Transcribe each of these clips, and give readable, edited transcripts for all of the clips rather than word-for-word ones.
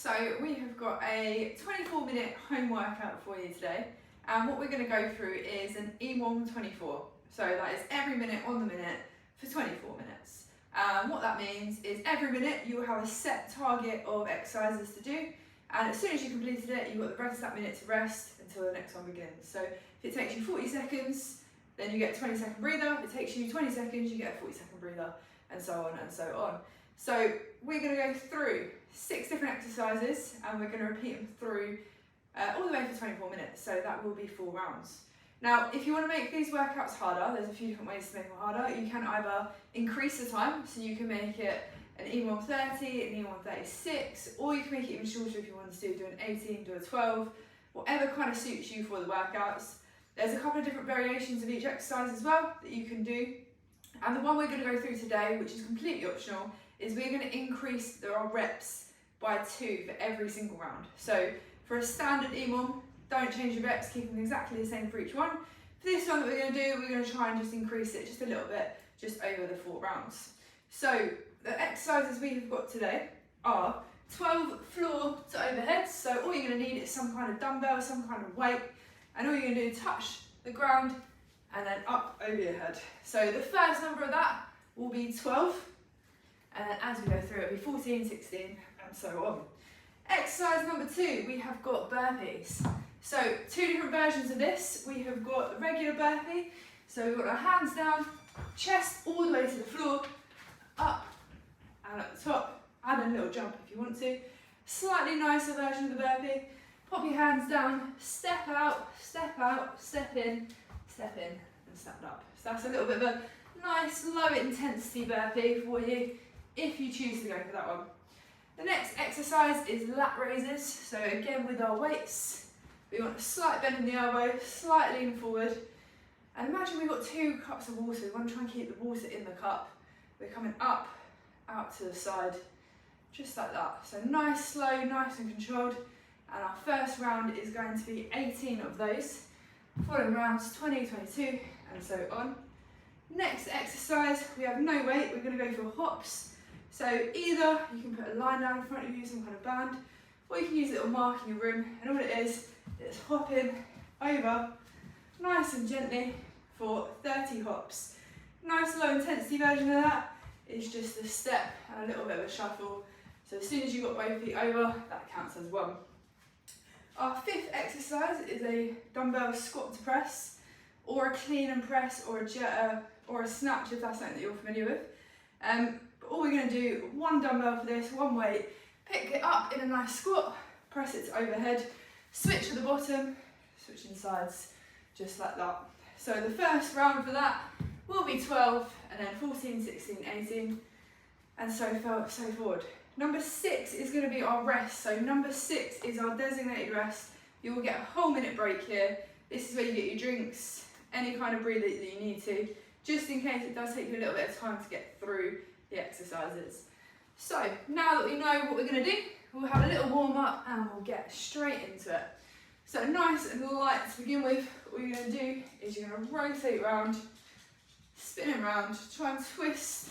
So we have got a 24-minute home workout for you today, and what we're going to go through is an EWOM 24. So that is every minute on the minute for 24 minutes. What that means is every minute you will have a set target of exercises to do, and as soon as you completed it, you've got the rest of that minute to rest until the next one begins. So if it takes you 40 seconds, then you get a 20-second breather. If it takes you 20 seconds, you get a 40-second breather, and so on and so on. So we're going to go through 6 different exercises, and we're going to repeat them through all the way for 24 minutes. So that will be 4 rounds. Now, if you want to make these workouts harder, there's a few different ways to make them harder. You can either increase the time, so you can make it an EWOM 30, an EWOM 36, or you can make it even shorter if you want to do an 18, do a 12, whatever kind of suits you for the workouts. There's a couple of different variations of each exercise as well that you can do. And the one we're going to go through today, which is completely optional, is we're going to increase our reps by 2 for every single round. So for a standard EWOM, don't change your reps, keep them exactly the same for each one. For this one that we're going to do, we're going to try and just increase it just a little bit, just over the 4 rounds. So the exercises we have got today are 12 floor to overheads. So all you're going to need is some kind of dumbbell, some kind of weight, and all you're going to do is touch the ground and then up over your head. So the first number of that will be 12, and then as we go through, it'll be 14, 16, and so on. Exercise number 2, we have got burpees. So 2 different versions of this. We have got the regular burpee. So we've got our hands down, chest all the way to the floor, up and at the top. Add a little jump if you want to. Slightly nicer version of the burpee. Pop your hands down, step out, step in, and step up. So that's a little bit of a nice low intensity burpee for you if you choose to go for that one. The next exercise is lat raises. So again with our weights, we want a slight bend in the elbow, slight lean forward. And imagine we've got 2 cups of water. We want to try and keep the water in the cup. We're coming up, out to the side, just like that. So nice, slow, nice and controlled. And our first round is going to be 18 of those. Following rounds, 20, 22, and so on. Next exercise, we have no weight. We're going to go for hops. So either you can put a line down in front of you, some kind of band, or you can use a little mark in your room. And all it is hopping over, nice and gently, for 30 hops. Nice low intensity version of that is just a step and a little bit of a shuffle. So as soon as you've got both feet over, that counts as 1. Our 5th exercise is a dumbbell squat to press, or a clean and press, or a snatch if that's something that you're familiar with. But all we're going to do, 1 dumbbell for this, 1 weight, pick it up in a nice squat, press it to overhead, switch to the bottom, switching sides, just like that. So the first round for that will be 12, and then 14, 16, 18, and so forward. Number 6 is going to be our rest. So number 6 is our designated rest. You will get a whole minute break here. This is where you get your drinks, any kind of breather that you need to, just in case it does take you a little bit of time to get through the exercises. So now that we know what we're going to do, we'll have a little warm up and we'll get straight into it. So nice and light to begin with. All you're going to do is you're going to rotate around, spinning around, try and twist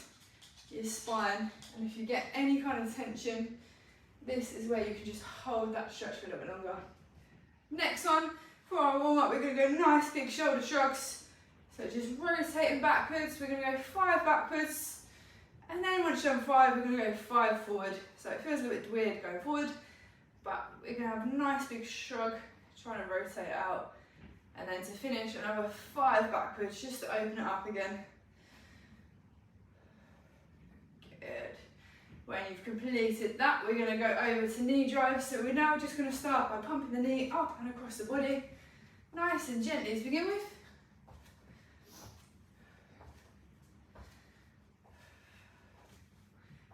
your spine, and if you get any kind of tension, this is where you can just hold that stretch for a little bit longer. Next one, for our warm up, we're going to go nice big shoulder shrugs. So just rotating backwards, we're going to go 5 backwards, and then once you've done 5, we're going to go 5 forward. So it feels a little bit weird going forward, but we're going to have a nice big shrug, trying to rotate out, and then to finish another 5 backwards, just to open it up again. Good. When you've completed that, we're going to go over to knee drive. So we're now just going to start by pumping the knee up and across the body, nice and gently to begin with.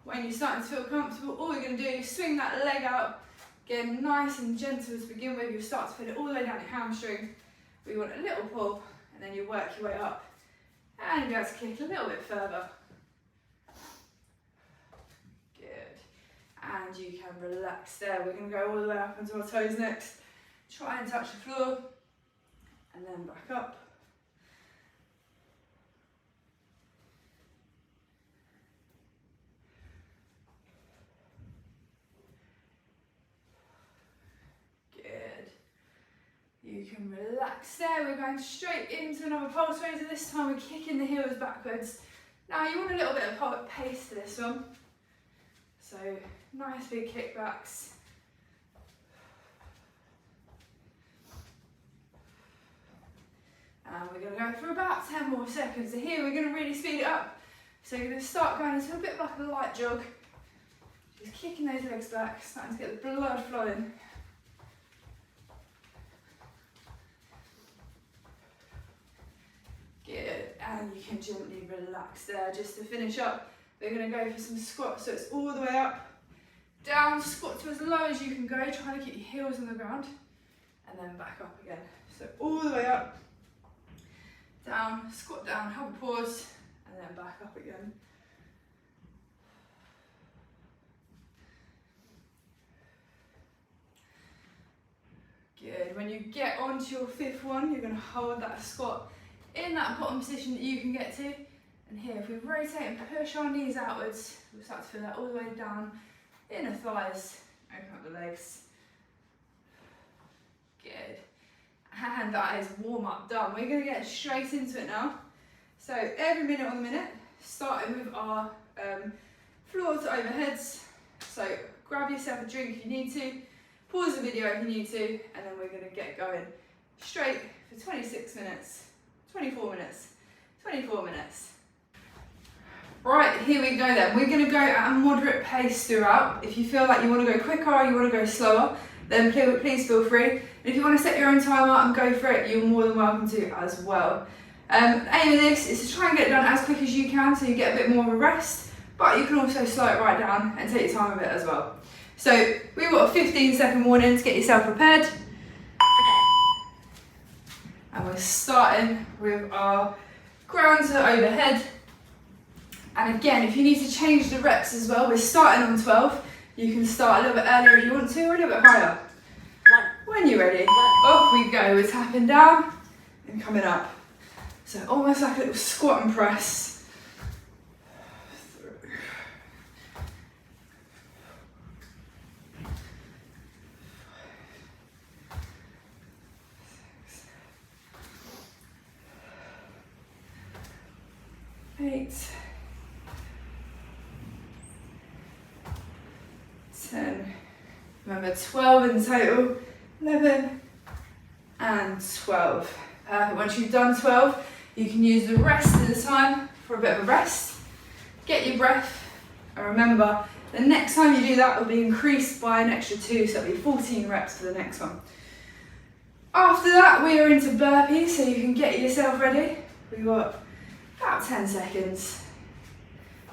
When you're starting to feel comfortable, all you're going to do is swing that leg out, again nice and gentle to begin with. You'll start to feel it all the way down your hamstring. We want a little pull, and then you work your way up, and you'll be able to kick a little bit further. And you can relax there. We're going to go all the way up onto our toes next. Try and touch the floor, and then back up. You can relax there. We're going straight into another pulse raiser. This time we're kicking the heels backwards. Now you want a little bit of pace to this one. So nice big kickbacks. And we're going to go for about 10 more seconds. So here we're going to really speed it up. So you're going to start going into a bit like a light jog. Just kicking those legs back, starting to get the blood flowing. Good, and you can gently relax there. Just to finish up, we're going to go for some squats. So it's all the way up, down, squat to as low as you can go, trying to keep your heels on the ground, and then back up again. So all the way up, down, squat down, have a pause, and then back up again. Good. When you get onto your fifth one, you're going to hold that squat in that bottom position that you can get to. And here, if we rotate and push our knees outwards, we'll start to feel that all the way down, inner thighs, open up the legs. Good. And that is warm up done. We're going to get straight into it now. So every minute on the minute, starting with our floor to overheads. So grab yourself a drink if you need to, pause the video if you need to, and then we're going to get going straight for 26 minutes, 24 minutes, 24 minutes. Right, here we go then. We're going to go at a moderate pace throughout. If you feel like you want to go quicker or you want to go slower, then please feel free. And if you want to set your own timer and go for it, you're more than welcome to as well. The aim of this is to try and get it done as quick as you can so you get a bit more of a rest, but you can also slow it right down and take your time with it as well. So we've got a 15-second warning to get yourself prepared. And we're starting with our ground to overhead. And again, if you need to change the reps as well, we're starting on 12. You can start a little bit earlier if you want to, or a little bit higher. When you're ready, off we go. We're tapping down and coming up. So almost like a little squat and press. Through. 8, 10, remember 12 in total, 11 and 12. Once you've done 12, you can use the rest of the time for a bit of a rest, get your breath, and remember the next time you do that will be increased by an extra 2, so it'll be 14 reps for the next one. After that we are into burpees, so you can get yourself ready. We've got about 10 seconds.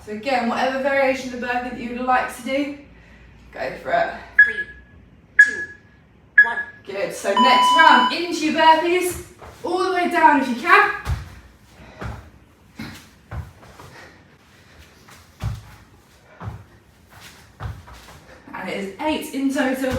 So again, whatever variation of the burpee that you would like to do, go for it. 3, 2, 1. Good, so next round, into your burpees, all the way down if you can. And it is 8 in total.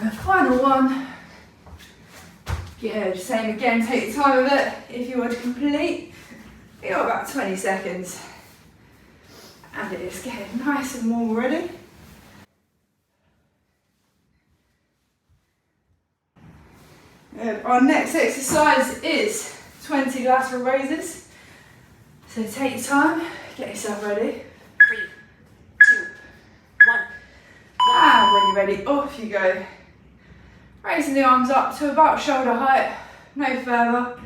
The final one. Good, same again, take your time with it. If you want to complete, you got about 20 seconds. And it is getting nice and warm already. Good. Our next exercise is 20 lateral raises. So take your time, get yourself ready. 3, 2, 1. And when you're ready, off you go. Raising the arms up to about shoulder height, no further.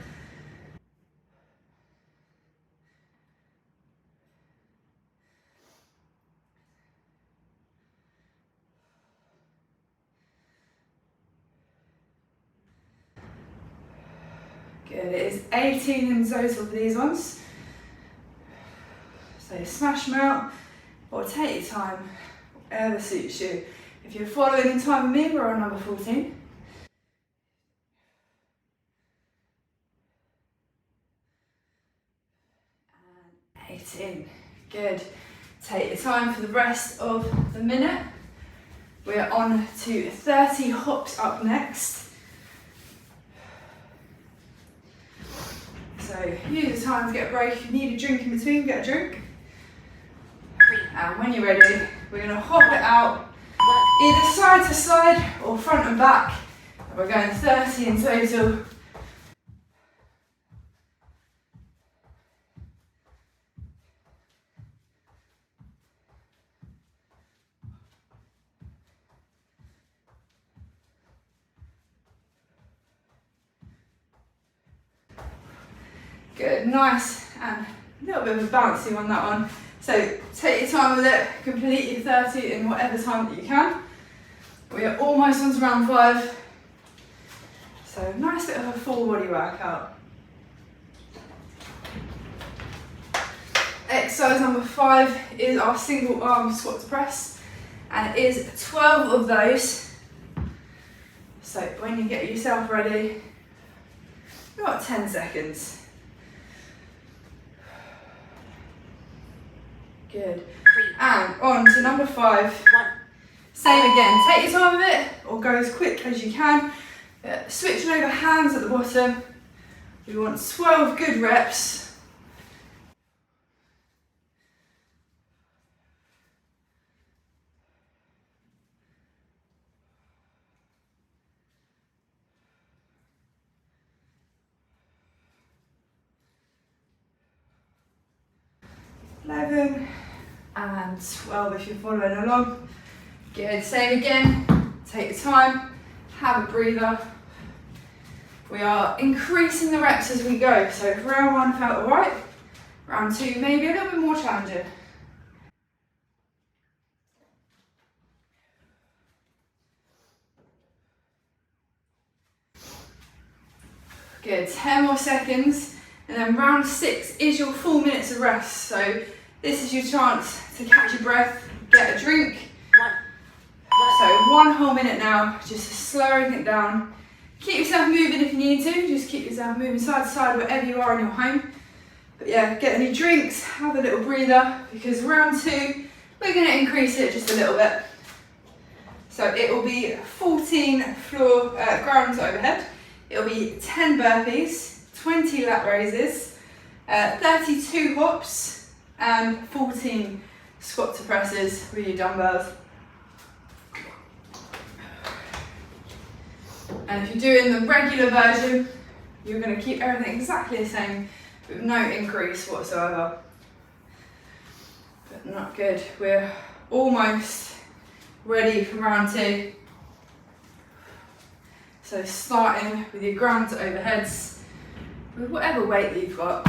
Good, it is 18 in total for these ones. So smash them out or take your time, whatever suits you. If you're following in time with me, we're on number 14. 18. Good. Take your time for the rest of the minute. We're on to 30 hops up next. So use the time to get a break. If you need a drink in between, get a drink. 3, And when you're ready, we're going to hop it out 1. either side to side or front and back. And we're going 30 in total. Good, nice, and a little bit of a bouncy on that one. So take your time with it, complete your 30 in whatever time that you can. We are almost on to round 5. So nice bit of a full body workout. Exercise number 5 is our single arm squat to press, and it is 12 of those. So when you get yourself ready, you've got 10 seconds. Good. 3, And on to number 5. 1. Same again, take your time with it, or go as quick as you can. Switching over hands at the bottom. We want 12 good reps. And 12 if you're following along. Good, same again, take your time, have a breather. We are increasing the reps as we go, so if round 1 felt alright, round 2 maybe a little bit more challenging. Good, 10 more seconds, and then round 6 is your 4 minutes of rest, so this is your chance to catch your breath, get a drink. 1. So 1 whole minute now, just to slow everything down. Keep yourself moving if you need to, just keep yourself moving side to side wherever you are in your home. But yeah, get any drinks, have a little breather, because round 2, we're going to increase it just a little bit. So it will be 14 floor grounds overhead, it will be 10 burpees, 20 lat raises, 32 hops, and 14 squat to presses with your dumbbells. And if you're doing the regular version, you're going to keep everything exactly the same with no increase whatsoever. But not good. We're almost ready for round 2. So starting with your ground to overheads with whatever weight that you've got.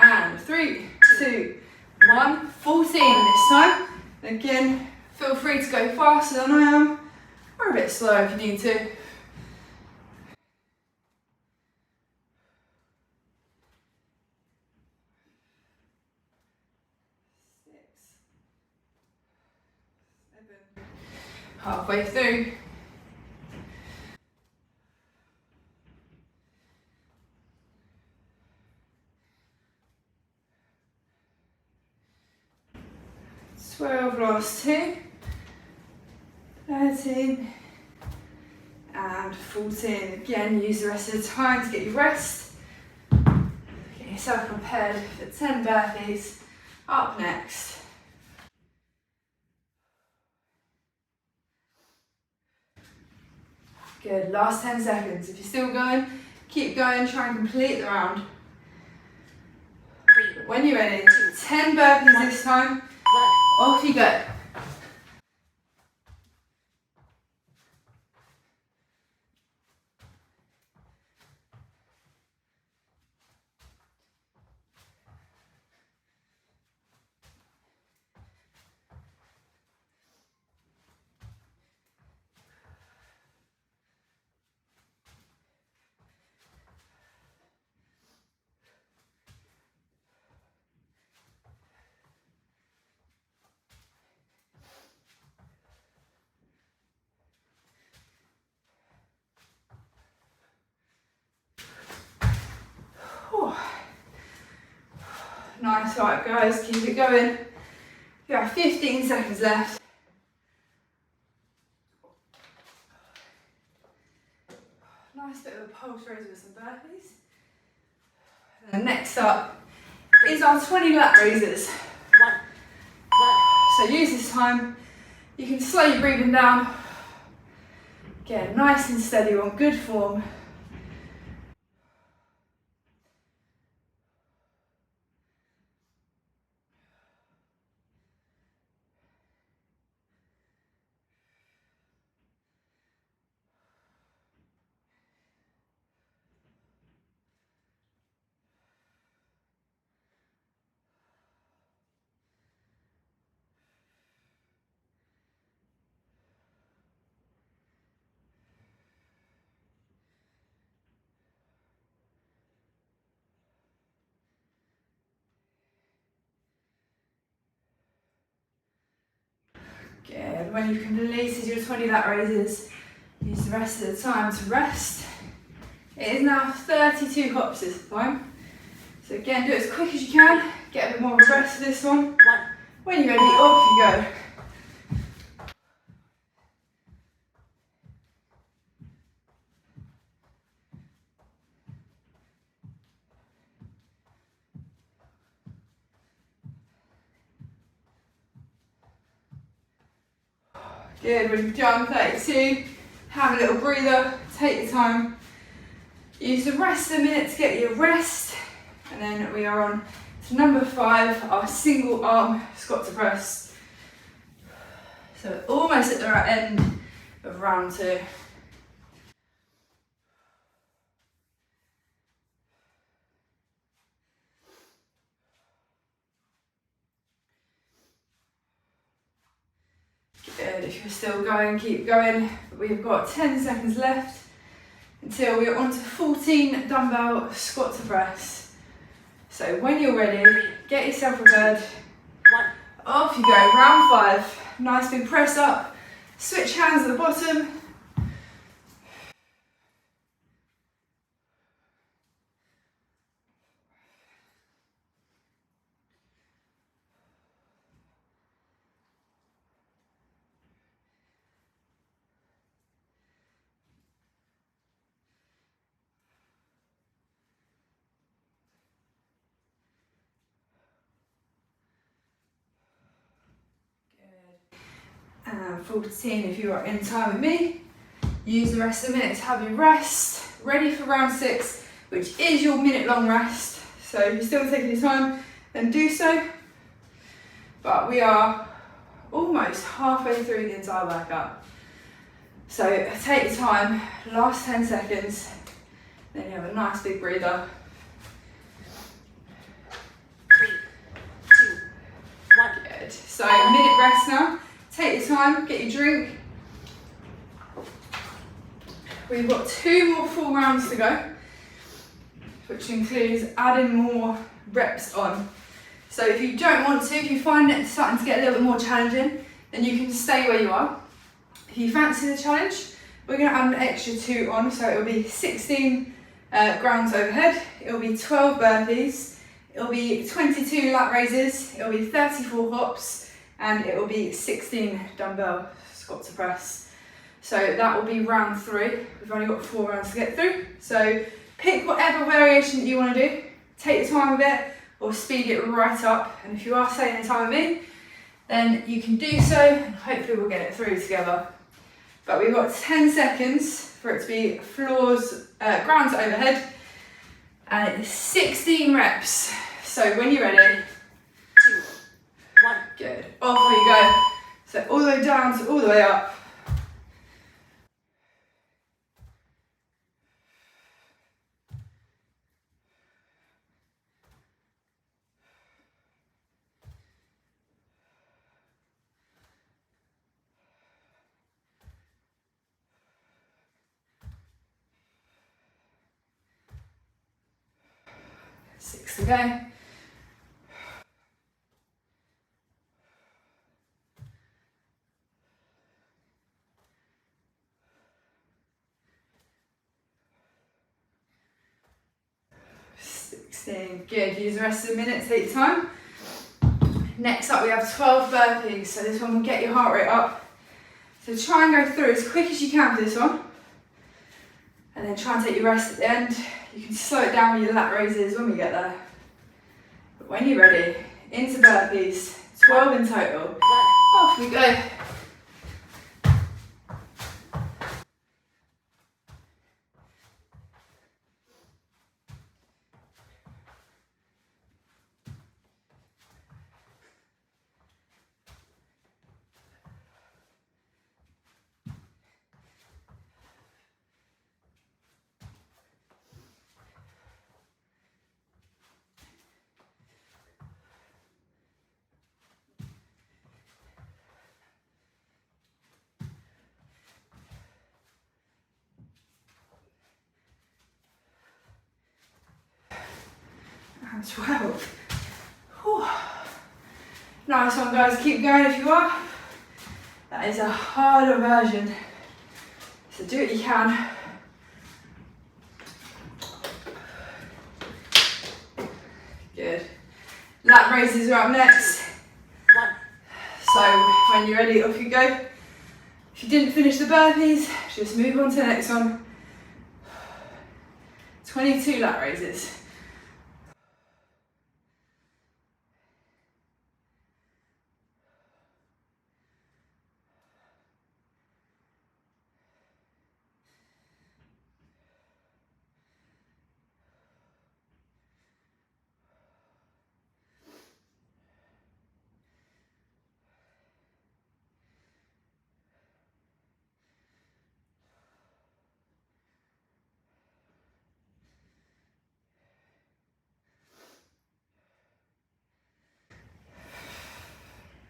And 3, 2, 1, 14 this time. Again, feel free to go faster than I am, or a bit slower if you need to. 6, 7, halfway through. 12, last 2, 13, and 14. Again, use the rest of the time to get your rest. Get yourself prepared for 10 burpees. Up next. Good, last 10 seconds. If you're still going, keep going, try and complete the round. 3, When you're ready, 10 burpees this time. 1. Off you go. Nice, right guys, keep it going. You have 15 seconds left. Nice bit of a pulse raise with some burpees. And next up is our 20 lat raises. So use this time. You can slow your breathing down. Get nice and steady on good form. Good. When you've completed your 20 lat raises, use the rest of the time to rest. It is now 32 hops this time. So again, do it as quick as you can. Get a bit more of a rest for this one. When you're ready, off you go. Good, when you've done 32, have a little breather, take your time. Use the rest of the minute to get your rest. And then we are on to number 5, our single arm squat to press. So we're almost at the right end of round 2. Good, if you're still going, keep going. We've got 10 seconds left until we're on to 14 dumbbell squat to press. So when you're ready, get yourself prepared. Off you go, round 5. Nice big press up. Switch hands at the bottom. And 14 if you are in time with me. Use the rest of the minute to have your rest. Ready for round 6, which is your minute long rest. So if you're still taking your time, then do so. But we are almost halfway through the entire workout. So take your time, last 10 seconds, then you have a nice big breather. 3, 2, 1. Good. So minute rest now. Take your time, get your drink. We've got 2 more full rounds to go, which includes adding more reps on. So if you don't want to, if you find it starting to get a little bit more challenging, then you can stay where you are. If you fancy the challenge, we're going to add an extra 2 on, so it'll be 16 grounds overhead, it'll be 12 burpees, it'll be 22 lat raises, it'll be 34 hops, and it will be 16 dumbbell squat to press. So that will be round 3. We've only got 4 rounds to get through. So pick whatever variation that you want to do. Take your time with it or speed it right up. And if you are staying in time with me, then you can do so and hopefully we'll get it through together. But we've got 10 seconds for it to be grounds overhead. And it's 16 reps. So when you're ready, 2, 1. Good. Off we go. So all the way down to all the way up. Six to go. Good, use the rest of the minute, take your time. Next up we have 12 burpees, so this one will get your heart rate up. So try and go through as quick as you can for this one. And then try and take your rest at the end. You can slow it down with your lat raises when we get there. But when you're ready, into burpees, 12 in total. Off we go. And 12. Whew. Nice one, guys. Keep going if you are. That is a harder version, so do what you can. Good. Lat raises are up next. 1. So when you're ready, off you go. If you didn't finish the burpees, just move on to the next one. 22 lat raises.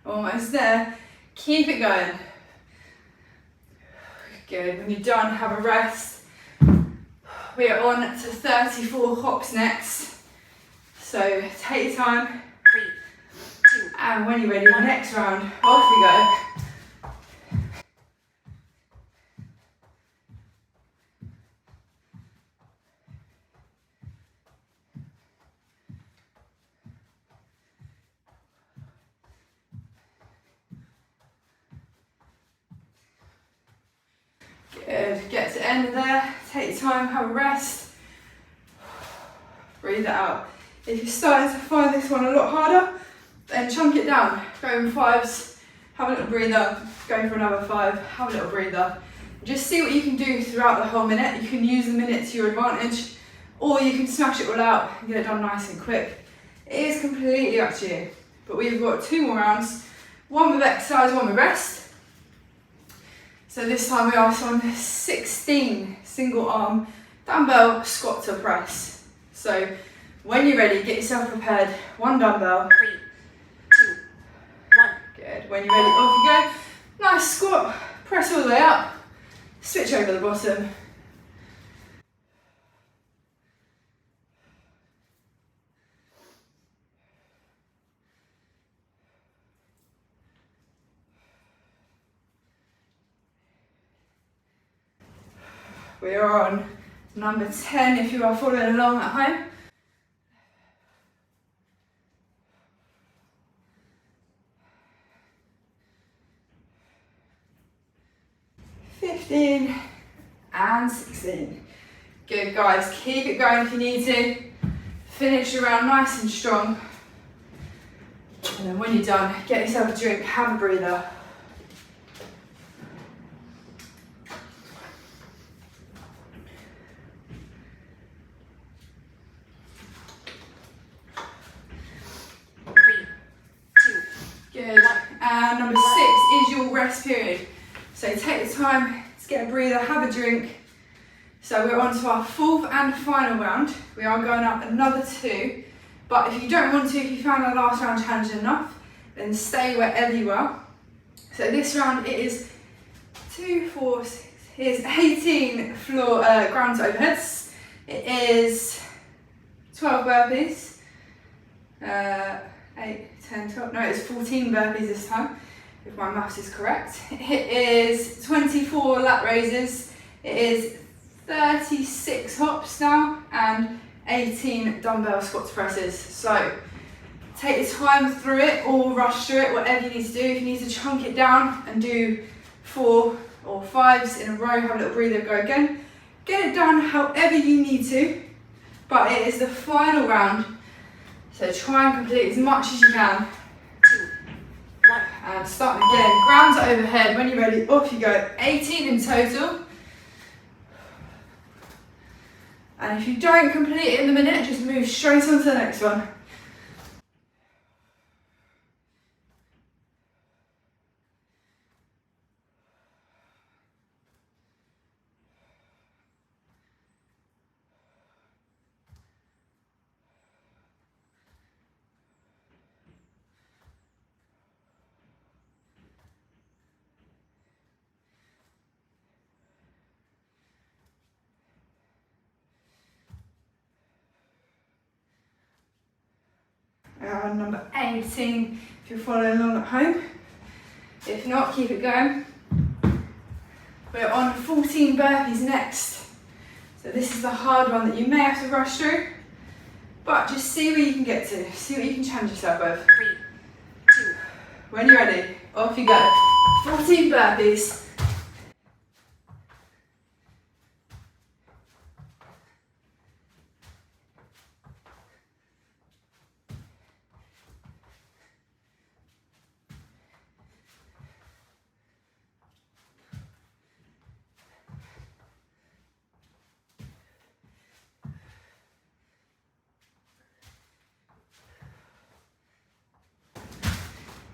Almost there. Keep it going. Good. When you're done, have a rest. We are on to 34 hops next. So take your time. 3, 2. And when you're ready, next round, off we go. Good, get to the end of there, take your time, have a rest, breathe it out. If you're starting to find this one a lot harder, then chunk it down, go in 5s, have a little breather, go for another 5, have a little breather. Just see what you can do throughout the whole minute. You can use the minute to your advantage, or you can smash it all out and get it done nice and quick. It is completely up to you, but we've got 2 more rounds, one with exercise, one with rest. So this time we are on 16 single arm dumbbell squat to press. So when you're ready, get yourself prepared. 1 dumbbell. 3, 2, 1. Good. When you're ready, off you go. Nice squat. Press all the way up. Switch over the bottom. We are on number 10 if you are following along at home. And 16. Good, guys, keep it going if you need to. Finish your round nice and strong. And then when you're done, get yourself a drink, have a breather. Good. And number 6 is your rest period. So take the time to get a breather, have a drink. So we're on to our 4th and final round. We are going up another 2. But if you don't want to, if you found our last round challenging enough, then stay wherever you are. So this round it is 2, 4, 6, here's 18 floor ground to overheads. It is 12 burpees. 8, 10, 12, no, it's 14 burpees this time, if my maths is correct. It is 24 lat raises, it is 36 hops now, and 18 dumbbell squats presses. So Take your time through it or rush through it, whatever you need to do. If you need to chunk it down and do 4 or 5s in a row, have a little breather, go again. Get it done however you need to, but it is the final round. So try and complete as much as you can. 2, 1. And starting again, grounds are overhead. When you're ready, off you go. 18 in total. And if you don't complete it in the minute, just move straight on to the next one. Number 18, if you're following along at home. If not, keep it going. We're on 14 burpees next. So this is the hard one that you may have to rush through, but just see where you can get to, see what you can challenge yourself with. 3, 2. When you're ready, off you go. 14 burpees.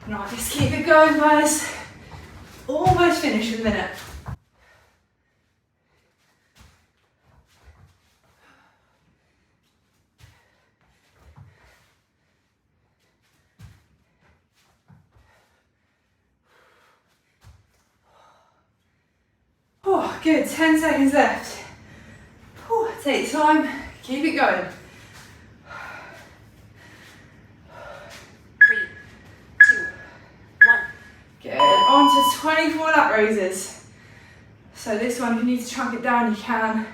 Now just keep it going, guys. Almost finished in a minute. Oh, good, 10 seconds left. Oh, take your time, keep it going. 3, 2, 1. Good, on to 24 lat raises. So this one, if you need to chunk it down, you can.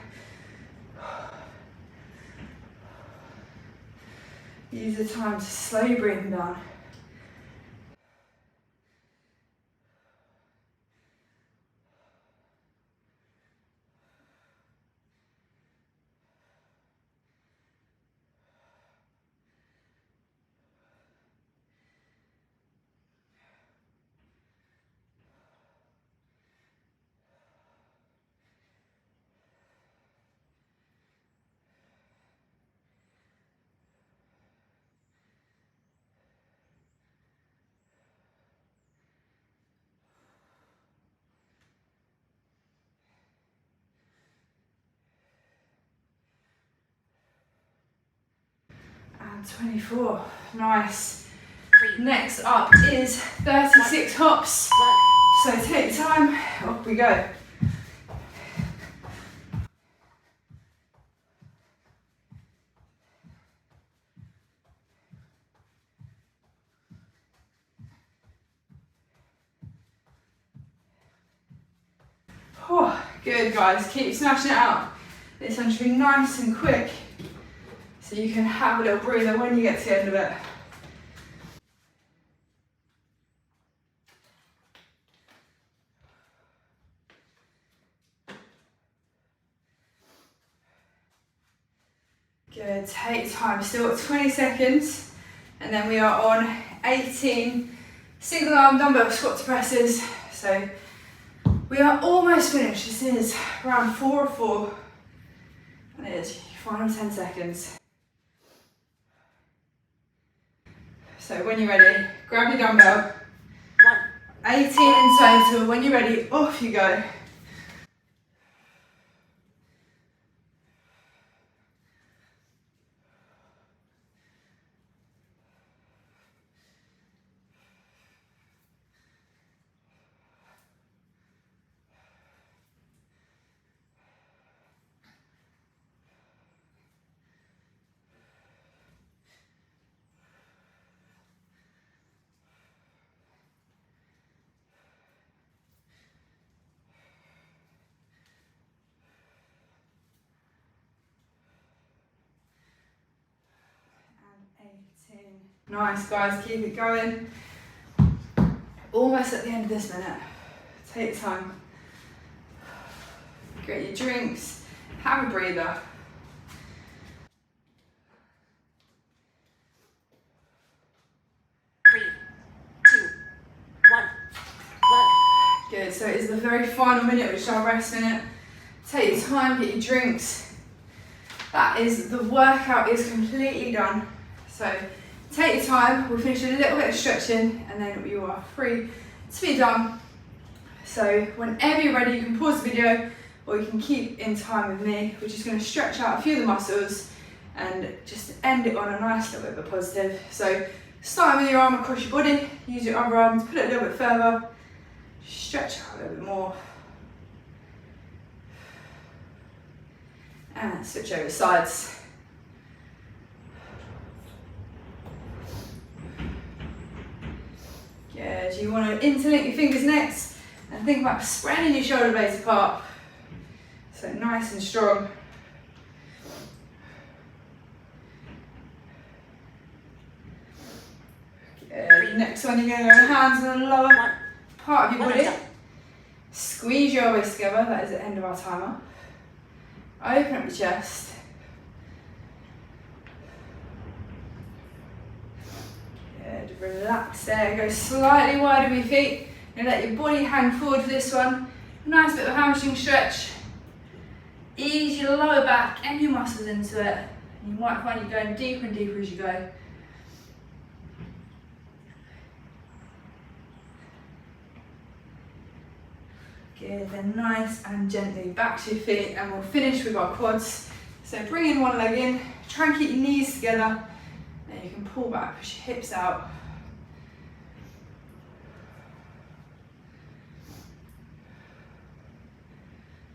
Use the time to slowly bring them down. And 24, nice. 3, Next up is 36 hops. 1. So take your time, off we go. Oh, good guys, keep smashing it out. This one should be nice and quick, so you can have a little breather when you get to the end of it. Good, take your time, still got 20 seconds, and then we are on 18 single arm dumbbell squat to presses. So we are almost finished. This is round 4 of 4, and it is your final 10 seconds. So when you're ready, grab your dumbbell. 1. 18 in total. When you're ready, off you go. Nice, guys, keep it going. Almost at the end of this minute. Take your time. Get your drinks, have a breather. Three, two, one. Good, so it is the very final minute, which is our rest minute. Take your time, get your drinks. That is, the workout is completely done. So take your time, we'll finish a little bit of stretching and then you are free to be done. So whenever you're ready, you can pause the video or you can keep in time with me. We're just going to stretch out a few of the muscles and just end it on a nice little bit of a positive. So starting with your arm across your body, use your other arm to put it a little bit further, stretch out a little bit more. And switch over sides. Good, you want to interlink your fingers next and think about spreading your shoulder blades apart. So nice and strong. Good, next one you're going to go hands on the lower part of your body. Squeeze your elbows together, that is the end of our timer. Open up your chest. Good, relax there. Go slightly wider with your feet. And let your body hang forward for this one. Nice bit of hamstring stretch. Ease your lower back and your muscles into it. You might find you're going deeper and deeper as you go. Good, then nice and gently back to your feet and we'll finish with our quads. So bring in one leg in, try and keep your knees together, then you can pull back, push your hips out.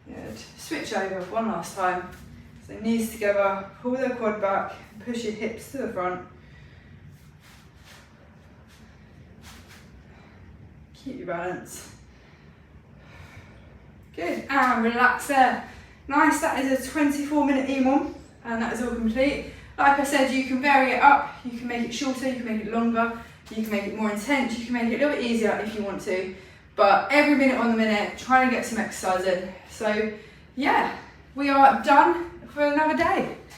Good, switch over one last time. So knees together, pull the quad back, push your hips to the front. Keep your balance. Good, and relax there. Nice, that is a 24-minute EMOM, and that is all complete. Like I said, you can vary it up, you can make it shorter, you can make it longer, you can make it more intense, you can make it a little bit easier if you want to. But every minute on the minute, trying to get some exercise in. So yeah, we are done for another day.